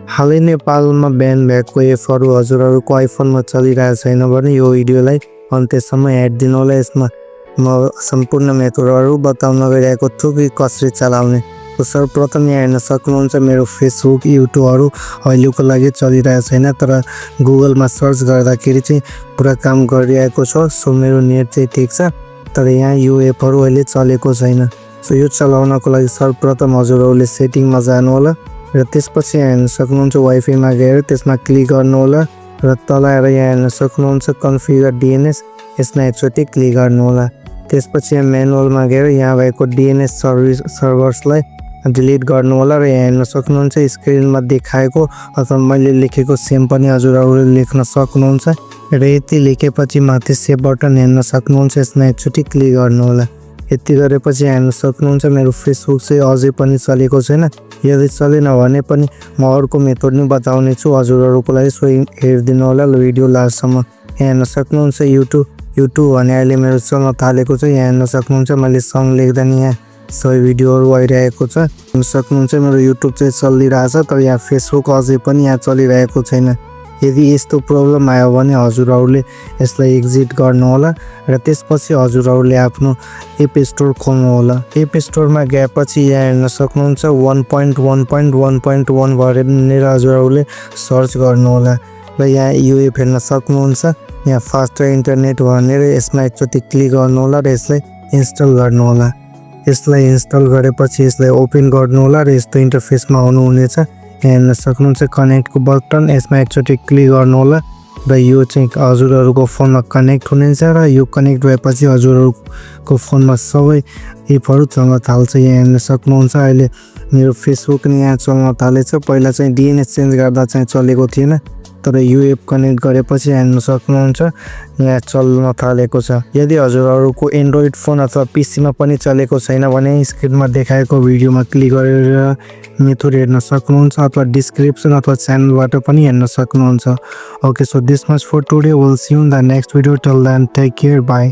हालै नेपालमा ब्यान भएको एपहरू हजुरहरूको आइफोनमा चलिरहेको छैन भने यो भिडियोलाई अन्त्यसम्म हेरिदिनु होला। यसमा म सम्पूर्ण मेथडहरू बताउन गइरहेको छु कि कसरी चलाउने। सर्वप्रथम यहाँ हेर्न सक्नुहुन्छ मेरो फेसबुक युट्युबहरू अहिलेको लागि चलिरहेको छैन, तर गुगलमा सर्च गर्दाखेरि चाहिँ पुरा काम गरिरहेको छ। सो मेरो नेट चाहिँ ठिक छ, तर यहाँ यो एपहरू अहिले चलेको छैन। सो यो चलाउनको लागि सर्वप्रथम हजुरहरूले सेटिङमा जानु होला र त्यसपछि यहाँ हेर्न सक्नुहुन्छ वाइफाईमा गएर त्यसमा क्लिक गर्नु होला र तल आएर यहाँ हेर्न सक्नुहुन्छ कन्फिगर डिएनएस, यसमा एकचोटि क्लिक गर्नु होला। त्यसपछि यहाँ म्यानुअलमा गएर यहाँ भएको डिएनएस सर्भर्सलाई डिलिट गर्नु होला र यहाँ हेर्न सक्नुहुन्छ स्क्रिनमा देखाएको अथवा मैले लेखेको सेम पनि हजुरहरूले लेख्न सक्नुहुन्छ र यति लेखेपछि माथि सेभ बटन हेर्न सक्नुहुन्छ, यसमा एकचोटि क्लिक गर्नु होला। यति गरेपछि हेर्न सक्नुहुन्छ मेरो फेसबुक चाहिँ अझै पनि चलेको छैन। यदि चलेन भने पनि म अर्को मेथड नै बताउने छु हजुरहरूको लागि, सो हेरिदिनु होला भिडियो लास्टसम्म। यहाँ हेर्न सक्नुहुन्छ युट्युब भने अहिले मेरो चल्न थालेको छ। यहाँ हेर्न सक्नुहुन्छ मैले सङ लेख्दा नि यहाँ सबै भिडियोहरू आइरहेको छ। हेर्न सक्नुहुन्छ मेरो युट्युब चाहिँ चलिरहेछ, तर यहाँ फेसबुक अझै पनि यहाँ चलिरहेको छैन। यदि यस्तो प्रब्लम आयो भने हजुरहरूले यसलाई एक्जिट गर्नु होला र त्यसपछि हजुरहरूले आफ्नो एप स्टोर खोल्नु होला। एप स्टोरमा गएपछि यहाँ हेर्न सक्नुहुन्छ 1.1.1.1 भनेर हजुरहरूले सर्च गर्नु होला र यहाँ यो एप हेर्न सक्नुहुन्छ यहाँ फास्टर इन्टरनेट भनेर यसमा एकचोटि क्लिक गर्नु होला र यसलाई इन्स्टल गर्नु होला। यसलाई इन्स्टल गरेपछि यसलाई ओपन गर्नु होला र यस्तो इन्टरफेसमा आउनुहुनेछ। यहाँ हेर्न सक्नुहुन्छ कनेक्टको बटन, यसमा एकचोटि क्लिक गर्नु होला र यो चाहिँ हजुरहरूको फोनमा कनेक्ट हुनेछ र यो कनेक्ट भएपछि हजुरहरूको फोनमा सबै एपहरू चल्न थाल्छ। यहाँ हेर्न सक्नुहुन्छ अहिले मेरो फेसबुक नि यहाँ चल्न थालेछ। पहिला चाहिँ डिएनएस चेन्ज गर्दा चाहिँ चलेको थिएन, तर यो एप कनेक्ट गरेपछि हेर्न सक्नुहुन्छ यहाँ चल्न थालेको छ। यदि हजुरहरूको एन्ड्रोइड फोन अथवा पिसीमा पनि चलेको छैन भने स्क्रिनमा देखाएको भिडियोमा क्लिक गरेर मेथड हेर्न सक्नुहुन्छ अथवा डिस्क्रिप्सन अथवा च्यानलबाट पनि हेर्न सक्नुहुन्छ। Okay, so this much for today, will see you in the next video. Till then take care, by.